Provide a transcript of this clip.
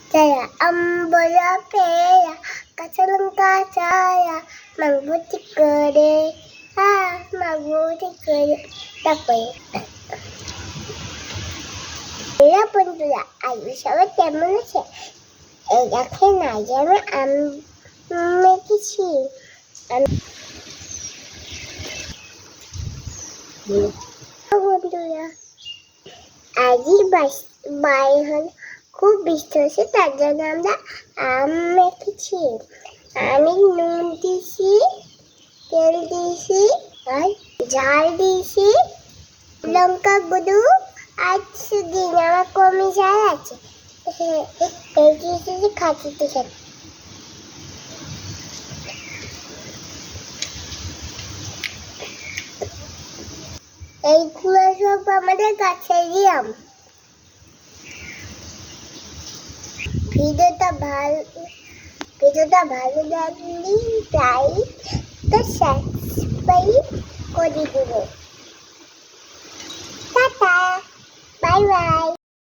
Saya ambola pera, kacalangka saya, magbuti করে magbuti করে তারপরে বন্ধুরা আজকে সবাই কেমন আছে? এই দেখেন আজ আমি আম মেখেছি। বন্ধুরা আজই বাইরে হল খুব বৃষ্টি হয়েছে, তার জন্য আমরা আম মেখেছি। আমি নুন দিয়েছি, তেল দিয়েছি, আর ঝাল দিয়েছি, লঙ্কা গুঁড়ো আর দিন আমার কমে ঝাল আছে। এই দিয়েছি খাচ্ছি খেতে। এইগুলো সব আমাদের গাছেরই আম। ভিডিওটা ভালো লাগলে লাইক তো সাবস্ক্রাইব করে দেবো। Tata, bye bye.